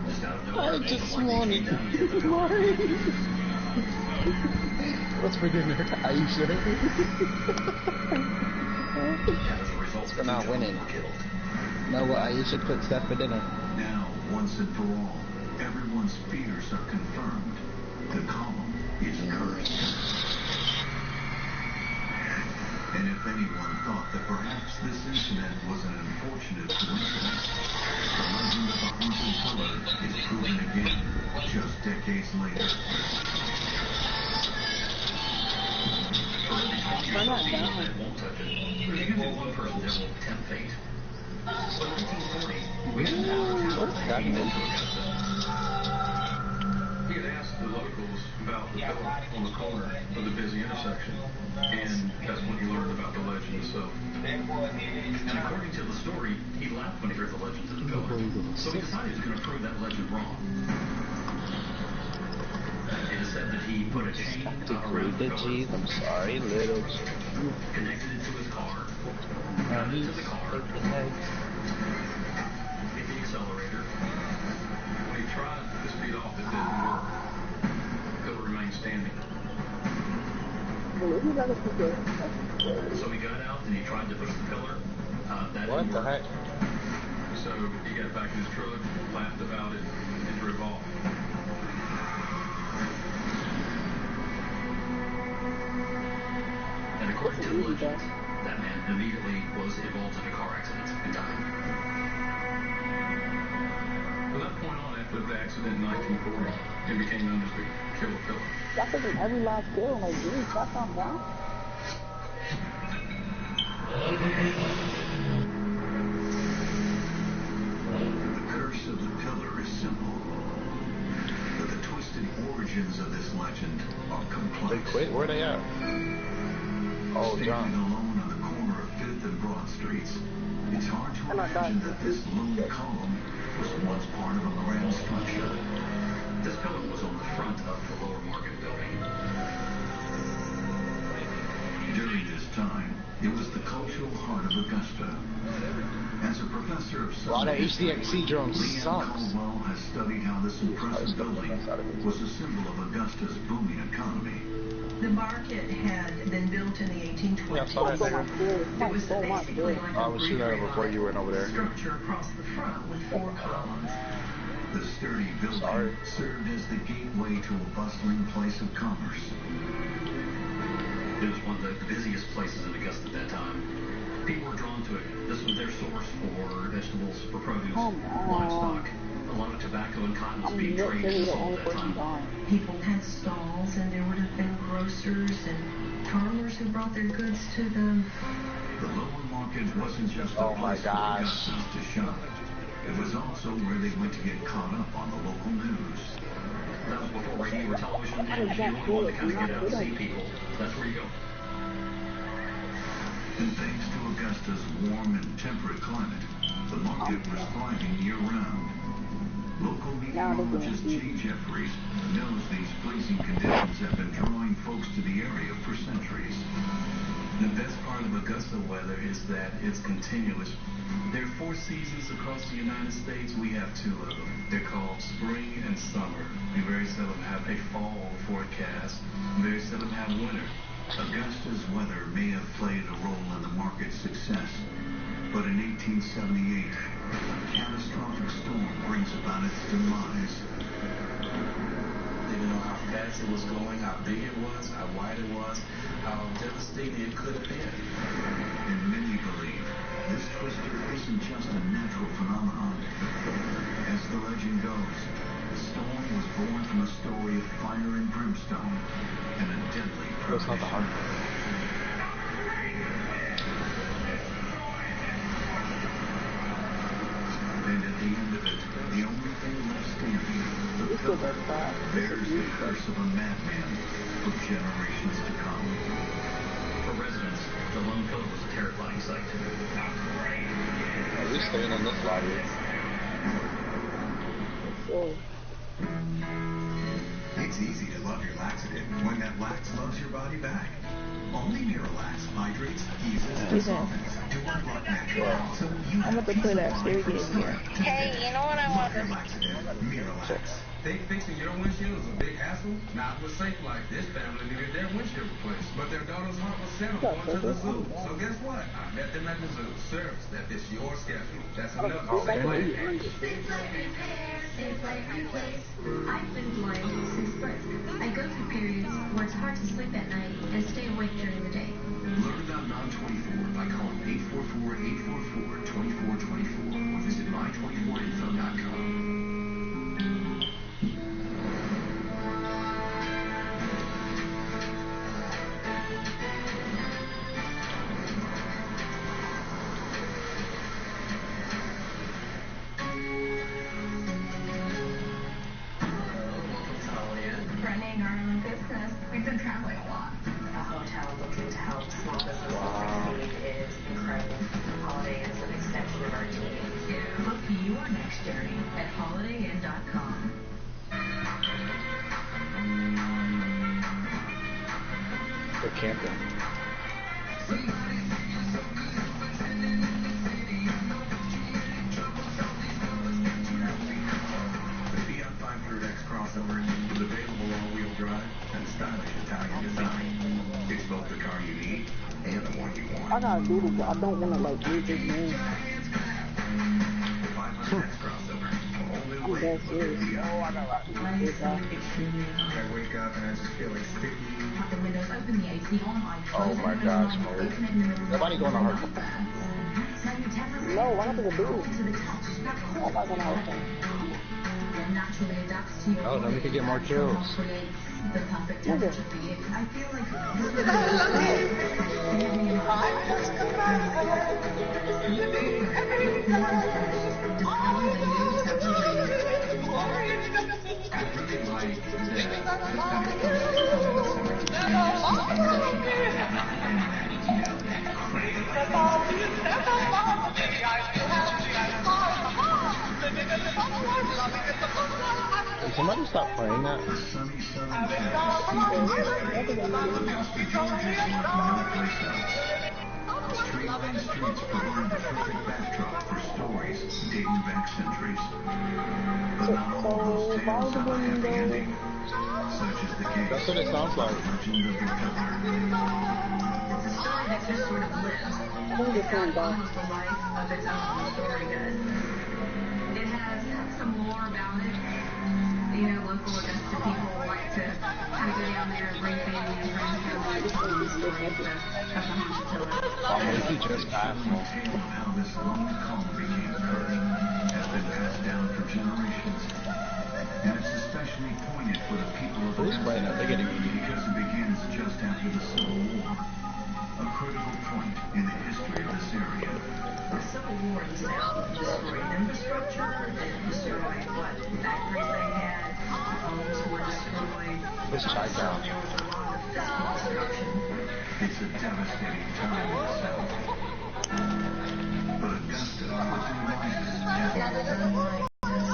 Just out of nowhere, I just wanted to play. What's for dinner? Are you sure? It's for not winning. No, but Aisha cooks that for dinner. Now, once and for all, everyone's fears are confirmed. The column is cursed. And if anyone thought that perhaps this incident was an unfortunate coincidence, the legend of the haunted pillar is proven again just decades later. For every 20 years of seeing that won't touch it, there's usually one person that will tempt fate. So in 1940, we had an hour into Augusta. He had asked the locals about the pillar on the corner of the busy intersection, and that's when he learned about the legend itself. And according to the story, he laughed when he heard the legend of the pillar, so he decided he was going to prove that legend wrong. It is said that he put a chain around the pillar, I'm sorry, little G. connected it to his car, got into the car, hit the accelerator. When he tried to speed off, it didn't work. The pillar remained standing. So he got out and he tried to push the pillar. That didn't work. Heck? So he got back in his truck, laughed about it, and drove off. And according to the legend, that man immediately was involved in a car accident and died. From that point on, after the accident in 1940, it became known as the Killer Pillar. That's like every last kill, like, dude, that's not down. The curse of the pillar is simple, but the twisted origins of this legend are complex. They quit? Where they at? Oh, John. Standing alone on the corner of 5th and Broad Streets, it's hard to imagine that this lone column was once part of a grand structure. This pillar was on the front of the Lower Market building. During this time, it was the cultural heart of Augusta. As a professor of a lot of HDXC drones Leanne sucks. Caldwell has studied how this impressive building was a symbol of Augusta's booming economy. The market had been built in the 1820s. Yeah, I saw that there. It was basically like I was shooting at it before you went over there. Structure across the front with 4 columns. The sturdy building served as the gateway to a bustling place of commerce. It was one of the busiest places in Augusta at that time. People were drawn to it. This was their source for vegetables, for produce, livestock. A lot of tobacco and cotton was being traded and sold at that time. People had stalls, and there would have been grocers and farmers who brought their goods to them. The Lower Market wasn't just a place for Augustans to shop. It was also where they went to get caught up on the local news. That was before radio or television, and if you only wanted to kind of get out and see people, that's where you go. And thanks to Augusta's warm and temperate climate, the market was thriving year-round. Local meteorologist Jay Jeffries knows these freezing conditions have been drawing folks to the area for centuries. The best part of Augusta weather is that it's continuous. There are 4 seasons across the United States. We have 2 of them. They're called spring and summer. We very seldom have a fall forecast. We very seldom have winter. Augusta's weather may have played a role in the market's success, but in 1878, a catastrophic storm brings about its demise. They didn't know how fast it was going, how big it was, how wide it was, how devastating it could have been. And many believe this twister isn't just a natural phenomenon. As the legend goes, the storm was born from a story of fire and brimstone and a deadly premonition. And at the end of it, the only thing left standing, the pillar, bears the curse of a madman for generations to come. For residents, the lone pillar was a terrifying sight. Are we staying in this lobby? It's easy to love your laxative when that lax loves your body back. Only Miralax hydrates, eases, and softens to unblock natural. So you I'm about to play that scary game here. Hey, you know what I want your laxative, Miralax. Think fixing your windshield is a big hassle? Not with Safe Life. This family needed their windshield replaced, but their daughter's heart was set on going to the zoo. So guess what? I met them at the zoo. Service that fits your schedule. That's enough. Safe Life Repair, Safe Life Replace. I've been blind since birth. I go through periods where it's hard to sleep at night and stay awake during the day. Learn about Non-24 by calling 844-844-2424 or visit my24info.com. Running our own business. We've been traveling a lot. A hotel looking to help small businesses succeed is incredible. Holiday is an extension of our team. Book your next journey at holidayinn.com. They're camping. Crossover is available all-wheel drive and stylish Italian design. It's both the car you need and the one you want. I gotta do this. I don't want to like lose this name. 500X crossover. I'm dead serious. Oh, I gotta this I wake up and I just feel like sticky. Pop the windows, open the AC on, Oh my gosh, Mary. Nobody going to hurt. No, what happened to do? Oh my god. Naturally adapts to you. Oh, then we could get more kills. The perfect temperature for you. I feel like Can somebody stop playing that? Streetlight streets provide the perfect backdrop for stories dating back centuries. But not all those tales have a happy ending, such as the case That's what it sounds like. of the Legend of the Pillar. it's a story that just sort of lives. It's got almost a life of its own, the story does. It has some lore about it. You know, local Augusta people like to kind of go down there and bring family and friends together and tell the story of the haunted pillar. Oh, he just passed. The tale of how this lone cult became cursed has been passed down for generations. And it's especially poignant for the people of Who's playing that? They're getting because it begins just after the Civil War. A critical point in the history of this area. The Civil War in the South destroyed infrastructure, it destroyed what factories they had, homes were destroyed. This child down. There was a lot of physical destruction. It's a devastating time in the South. But Augusta was enlightened. Unlike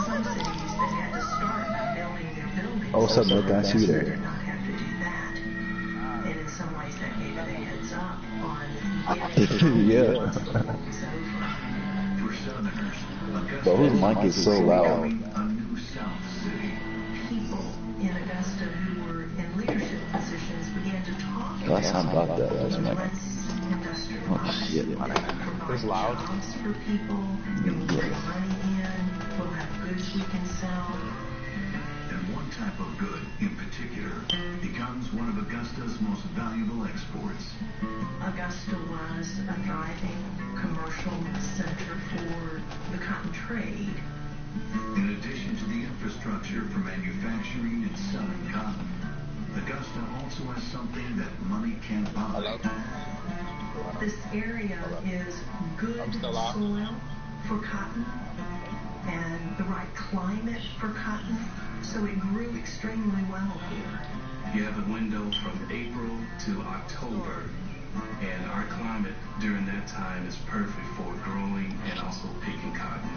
some cities that had to start by building their buildings, Oh, what's up, Nick? I see you there. did not have to do that. And in some ways that gave it a heads up on Yeah. For Southerners, Augusta But whose mic is so loud? a new South city. people in Augusta who were in leadership positions began to talk Last time I blocked that last mic. less industrialized. Oh, shit. It's loud. Jobs for people, it will bring money in, we'll have goods we can sell. And one type of good, in particular, becomes one of Augusta's most valuable exports. Augusta was a thriving commercial center for the cotton trade. In addition to the infrastructure for manufacturing and selling cotton, Augusta also has something that money can't buy. This area is good soil for cotton and the right climate for cotton, so it grew extremely well here. You have a window from April to October, and our climate during that time is perfect for growing and also picking cotton.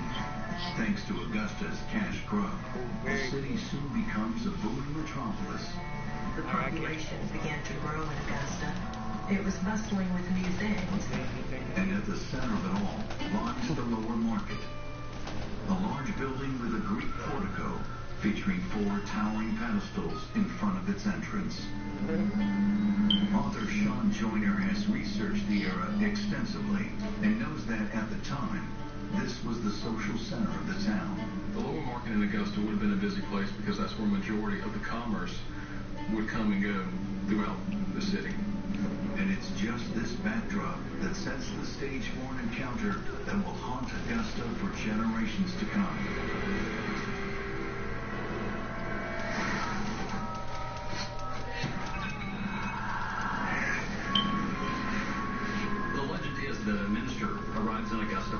Thanks to Augusta's cash crop, the city soon becomes a booming metropolis. the population began to grow in Augusta. It was bustling with new things. And at the center of it all lies the lower market. A large building with a Greek portico featuring 4 towering pedestals in front of its entrance. Author Sean Joyner has researched the era extensively and knows that at the time, this was the social center of the town. The lower market in Augusta would have been a busy place because that's where majority of the commerce would come and go throughout the city. And it's just this backdrop that sets the stage for an encounter that will haunt Augusta for generations to come. The legend is that a minister arrives in Augusta.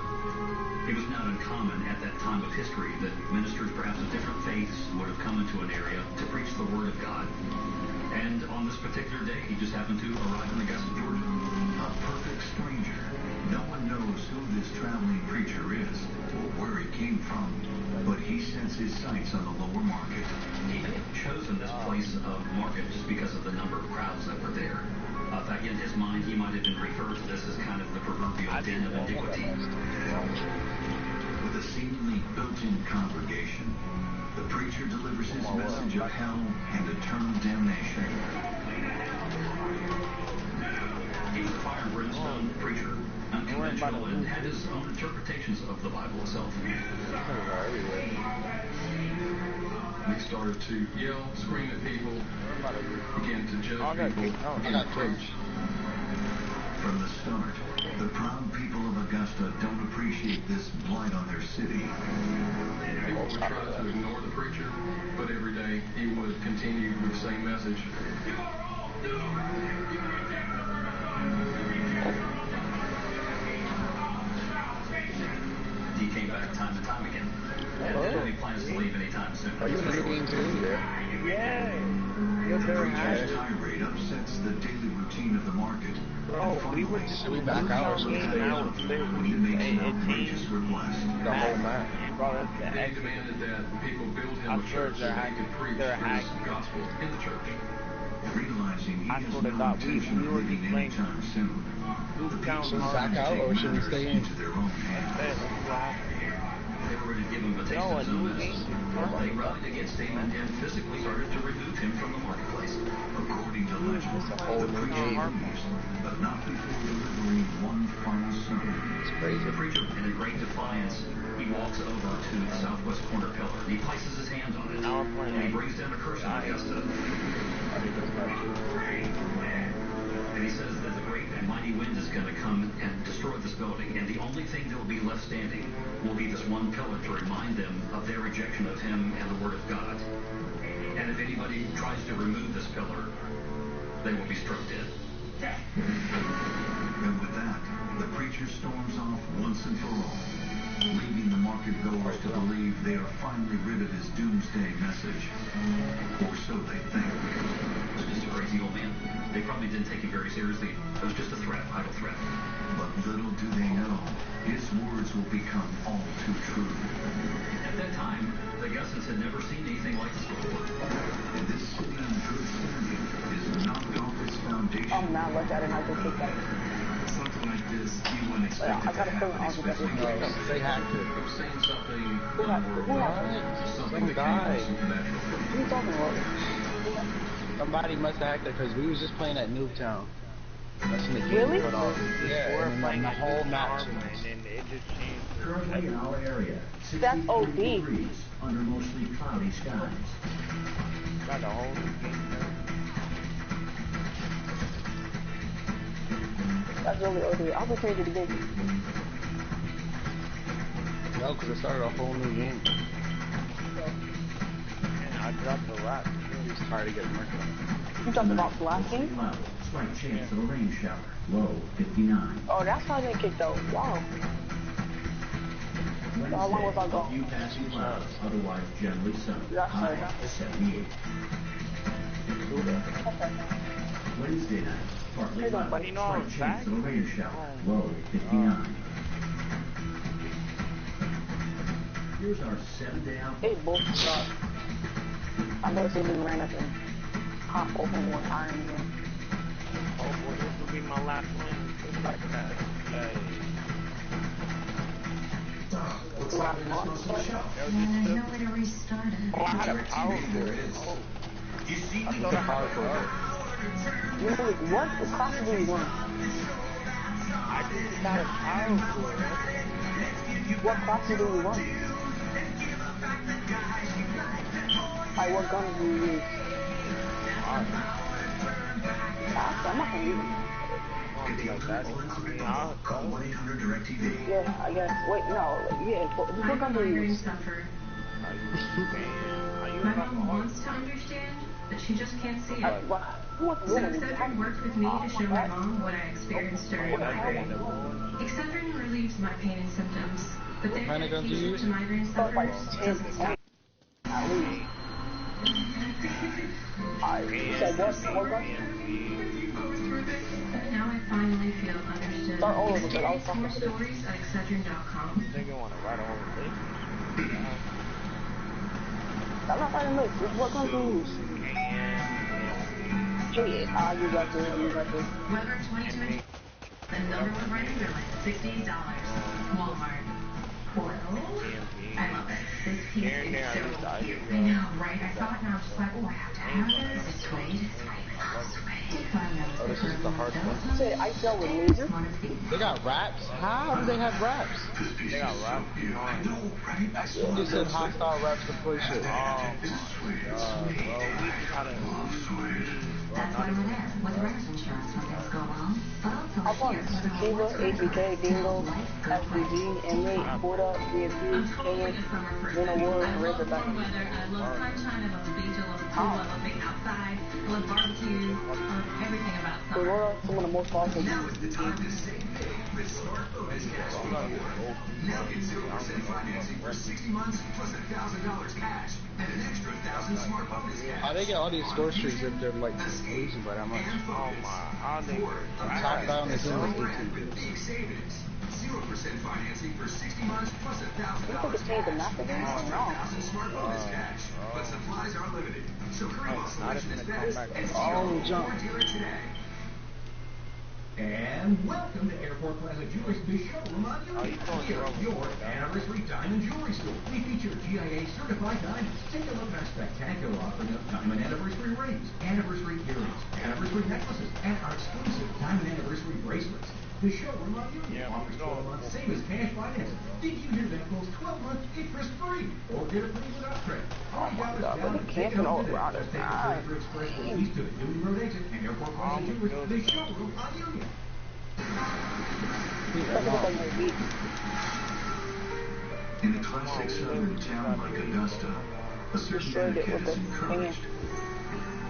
It was not uncommon at that time of history that ministers perhaps of different faiths would have come into an area to preach the word of God. And on this particular day, he just happened to arrive in Augusta, Georgia. A perfect stranger. No one knows who this traveling preacher is or where he came from, but he sets his sights on the lower market. He may have chosen this place of market just because of the number of crowds that were there. In fact, in his mind, he might have been referred to this as kind of the proverbial den of iniquity. With a seemingly built-in congregation, the preacher delivers his message of hell and eternal damnation. He was a fire and brimstone preacher, unconventional, and had his own interpretations of the Bible itself. He started to yell, scream at people, began to judge people, began to preach. From the start, the proud people of Augusta don't appreciate this blight on their city. People would try to ignore the preacher, but every day he would continue with the same message. He came back time and time again. And he plans to leave anytime soon. Are you in the game too? Yeah. The preacher's tirade upsets the daily routine of the market. Bro, we were just back out when he makes an outrageous request. The whole map. They demanded that people build him a church so they could preach his gospel in the church. Realizing he has no intention of leaving anytime soon, the people back out or should we stay in? into their own hands. They were ready to give him invitations to this. They rallied against him and physically started to remove him from the marketplace. According to legend, the preacher leaves, but not before delivering one final sermon. The preacher, in a great defiance, he walks over to the southwest corner pillar and he places his hand on it. And he brings down a curse on Augusta. And he says that the great and mighty wind is going to come and destroy this building, and the only thing that will be left standing will be this one pillar to remind them of their rejection of him and the word of God. And if anybody tries to remove this pillar, they will be struck dead. And with that, the preacher storms off once and for all, leaving the market goers to believe they are finally rid of his doomsday message. Or so they think. It's just a crazy old man. They probably didn't take him very seriously. It was just a threat, idle threat. But little do they know, his words will become all too true. At that time, the Augustans had never seen anything like this before. And this city in good standing is knocked off its foundation. I'm not like that, and I can take that. Something like this, you wouldn't expect I it to got a feeling happen, I'll get especially that. They had to. I'm saying something Who unworldly, something that came from supernatural. What are you talking about? Somebody must have acted because we was just playing at Newtown. That's when the game Really? cut off. Yeah, We're and then playing the at whole New map Farm, changed. and then it just changed. Currently in our area, That's 63 OD. degrees under mostly cloudy skies. Got the whole new game. That's really OD. I'm gonna change it again. No, because it started a whole new game. And I dropped the last. He was tired of getting murked. You talking about the last game? Clouds, slight chance of a rain shower. Low 59. Oh, that's how they kicked out. Wow. How long was I Wednesday, a gone? few passing clouds, otherwise generally sunny. Yeah, sorry. High 78. Wednesday night, partly Hey, cloudy, nobody knows slight chance that. of a rain shower. Low 59. Here's our 7-day outlook. Hey, bull. I never seen this rain again. pop open one time again. Oh boy, this will be my last win. Just like that. Yay. Looks like they're disposing the show. There's no way to restart it. Oh, I had a power There it is. You see, I thought I had a power. You know, like, what class do you want? I just got a power cord. What class do you want? Like, what gun do you use? I'm not gonna use it. Call 1-800-DIRECTV. Yeah, I guess. Wait, no. Yeah, what gun do you use? My mom wants to understand, but she just can't see it. Who wants to So ruin it? Excedrin worked with me to show my mom what I experienced during migraine. Excedrin relieves my pain and symptoms, but their dedication to migraine sufferers doesn't stop. Now I finally feel understood. Start all over, but I'll Experience more stories at Excedrin.com. I think I want to write a whole list. I'm not writing lists. What gun do you use? Hey, I use that too. Weber 2020, the #1 brand for like $60. Walmart. Well, I love it. This piece is so cute. I know, right? I saw it and I was just like, oh, I have to have this. It's suede. It's Oh, this is the hard one. Say, I sell with laser. They got wraps? How do they have wraps? They got wraps. You just said hostile wraps to play shit. Oh my god, bro. We just had a... That's why we're there with Renters Insurance when things go wrong. But also I want Shiva, APK, Dingo, SDG, M8, Porta, DFP, Kane, Winter War, and Razorback. I love sunshine, I love the beach, I love the pool, I love being outside, I love barbecue, I love everything about summer. Aurora, some of the most powerful Now is the time to save big with Smart Bonus Cash Reward. Now get 0% financing for 60 months plus $1,000 cash and an extra 1,000 Smart Bonus Cash. How they get all these score streaks if they're like losing by that much? Oh my, how they... Top guy on the team was 18. Big savings. 0% financing for 60 months plus $1,000 cash and extra 1,000 Smart Bonus Cash. But supplies are limited, so hurry while selection is best and see your dealer today. And welcome to Airport Plaza Jewelry's big showroom on Union. Here, your anniversary diamond jewelry store. We feature GIA certified diamonds. Take a look at our spectacular offering of diamond anniversary rings, anniversary earrings, anniversary necklaces, and our exclusive diamond anniversary bracelets. The showroom on Union offers 12 months same as cash financing. Did you hear that goes 12 months interest free? Or get it free without credit. $40 down and take it home today. Just take the Fraser Expressway east to the Newton Road exit and Airport Plaza Jewelry, the showroom on Union. In a classic southern town like Augusta, a certain etiquette is encouraged,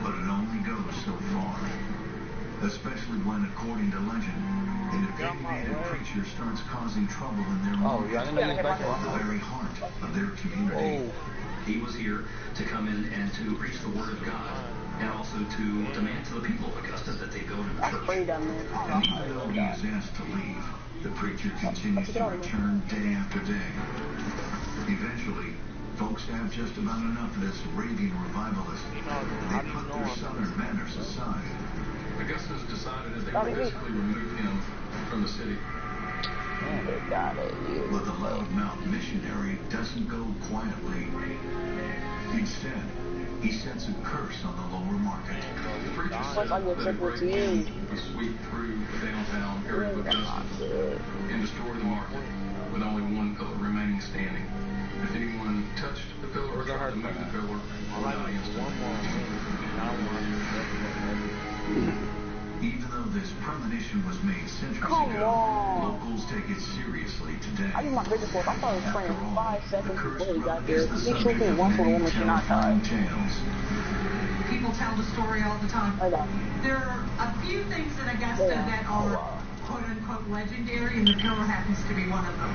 but it only goes so far. Especially when, according to legend, an opinionated preacher starts causing trouble in their market, the very heart of their community. He was here to come in and to preach the word of God, and also to demand to the people of Augusta that they build him a church. And even though he is asked to leave, the preacher continues to return day after day. Eventually, folks have just about enough of this raving revivalist. They put their southern manners aside. Augusta's decided that they will basically remove him from the city. But the loudmouth missionary doesn't go quietly. Instead, he sets a curse on the lower market. The preacher said that a great wind will sweep through the downtown area of Augusta and destroy the market, with only one pillar remaining standing. If anyone touched the pillar or tried to move the pillar, would die instantly. Even though this premonition was made centuries ago, locals take it seriously today. I use my business force. I thought it was playing 5 seconds before he got there. He took me once for the woman should not die. People tell the story all the time. There are a few things in Augusta that are quote-unquote legendary, and the pillar happens to be one of them.